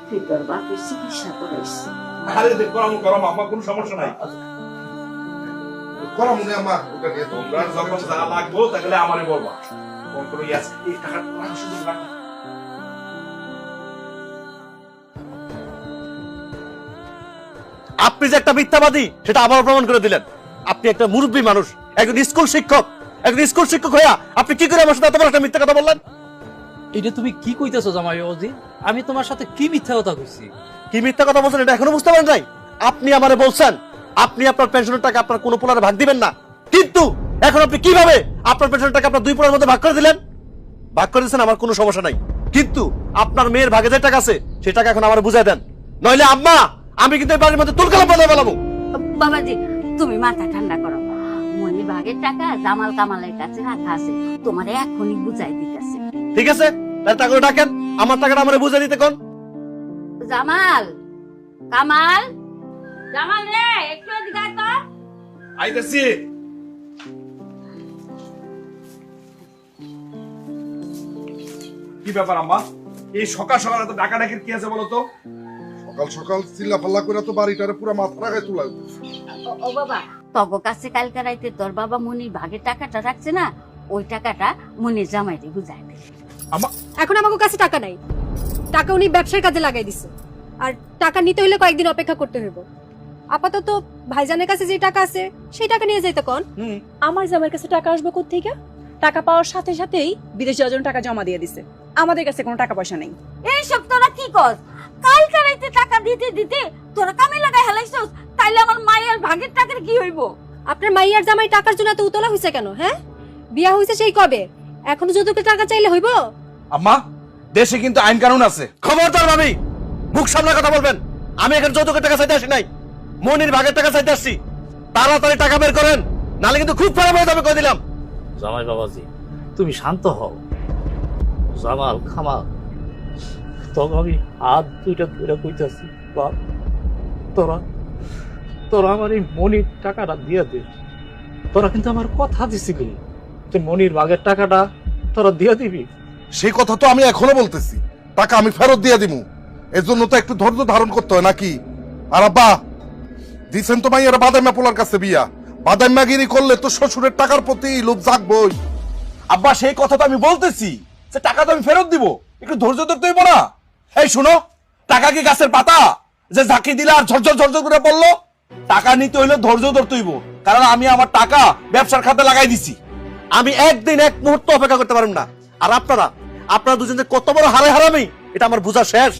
তুই তোর বাপের চিকিৎসা করাইছিস। আরে দেখ করম আম্মা, কোনো সমস্যা নাই। করা মনে আমার ওটা নিয়ে তোমরা যখন যা লাগবো তাহলে আমারে বলবা। ফোন করে ইয়াস এই টাকা রাখ, শুধু রাখ। আপনি যে একটা মিথ্যাবাদী সেটা আবার প্রমাণ করে দিলেন। আপনি একটা মুরব্বী মানুষ, একজন স্কুল শিক্ষক, হইয়া আপনি কি করে আমার সাথে এত বড় একটা মিথ্যা কথা বললেন? এটা তুমি কি কইতেছো জামাই বাবাজি? আমি তোমার সাথে কি মিথ্যা কথা কইছি? কি মিথ্যা কথা বলছেন এটা এখনো বুঝতে পারেন নাই? আপনি আমারে বলছেন আপনি আপনার পেনশনের টাকা আপনার কোনো পোলারে ভাগ দিবেন না, কিন্তু এখন আপনি কিভাবে আপনার পেনশনের টাকা আপনার দুই পোলার মধ্যে ভাগ করে দিলেন? ভাগ করে দিয়েছেন, আমার কোনো সমস্যা নাই, কিন্তু আপনার মেয়ের ভাগে যে টাকা আছে সেই টাকা এখন আমার বুঝাই দেন, নইলে আম্মা আমি কিন্তু এই বাড়ির মধ্যে তুলকালাম বানাই ফেলাবো। বাবাজি তুমি মাথা ঠান্ডা করো। মনির ভাগের টাকা জামাল কামালের কাছে রাখা আছে, তোমার এখনই বুঝাই দিতেছে। ঠিক আছে, তাহলে টাকাটা ডাকেন, আমার টাকাটা আমারে বুঝাই দিতে কোন। জামাল, কামাল, জামাল রে একটু এদিকে আয় তো। আইতাছি। কি ব্যাপার আম্মা, এই সকাল সকাল এত ডাকা ডাকির কি আছে বলো তো? সকাল সকাল চিল্লা পাল্লা করে তো বাড়িটারে পুরো মাথা রাখায় তুলা। ও বাবা, তব কাছে কালকে রাইতে তোর বাবা মনির ভাগের টাকাটা রাখছে না, ওই টাকাটা মনির জামাইরে বুঝাই দে। আম্মা এখন আমাকে কাছে টাকা নাই, টাকা উনি ব্যবসার কাজে লাগাই দিছে, আর টাকা নিতে হলে কয়েকদিন অপেক্ষা করতে হইব। আপাতত ভাইজানের কাছে যে টাকা আছে সেই টাকা নিয়ে যাইতে কোন। আমার জামাইয়ের কাছে টাকা আসবে কোত্থেকে? টাকা পাওয়ার সাথে সাথেই বিদেশে যাওয়ার জন্য টাকা জমা দিয়ে দিছে। আমাদের কাছে কোনো টাকা পয়সা নেই। এইসব তোরা কি কস? কালকে রাইতে টাকা দিতে দিতে তোরা কামে লাগাই হেলাইছস, তাইলে আমার মায়ের ভাগের টাকার কি হইব? আপনার মাইয়ার জামাই টাকার জন্য এত উতলা হইছে কেন? হ্যাঁ, বিয়া হইছে সেই কবে, এখনো যৌতুকের টাকা চাইলে হইব? আম্মা, দেশে কিন্তু আইন কানুন আছে। খবরদার ভাবি, মুখ সামনে কথা বলবেন। আমি এখানে যৌতুকের টাকা চাইতে আসি নাই, মনির ভাগের টাকা চাইতে আসছি। তাড়াতাড়ি টাকা বের করেন, নালে কিন্তু খুব খারাপ হয়ে যাবে কই দিলাম। জামাই বাবাজি তুমি শান্ত হও। জামাল খামাল তখন আমি হাত দুইটা ধরে কইতাছি, বাপ তোরা তোরা আমার এই মনির টাকাটা দিয়ে দে। তোরা কিন্তু আমার কথা দিছিলি যে মনির ভাগের টাকাটা তোরা দিয়ে দিবি। সেই কথা তো আমি এখনো বলতেছি, টাকা আমি ফেরত দিয়ে দিমু। এর জন্য তো একটু ধৈর্য ধারণ করতে হয় নাকি? আর আব্বা দিছেন তো মাইয়ারা বাদাইমা পোলার কাছে বিয়া, বাদাইমাগিরি করলে তো শ্বশুরের টাকার প্রতি লোভ জাগবই। আব্বা সেই কথা তো আমি বলতেছি যে টাকা তো আমি ফেরত দিব, একটু ধৈর্য ধরতে হইব না? এই শুনো, টাকা কি গাছের পাতা যে ঝাঁকি দিলে আর ঝরঝর করে পড়লো? টাকা নিতে হইলে ধৈর্য ধরতে হইব, কারণ আমি আমার টাকা ব্যবসার খাতে লাগাই দিছি। আমি একদিন এক মুহূর্ত অপেক্ষা করতে পারব না। আর আপনারা দুজন যে কত বড় হারামি এটা আমার বোঝা শেষ।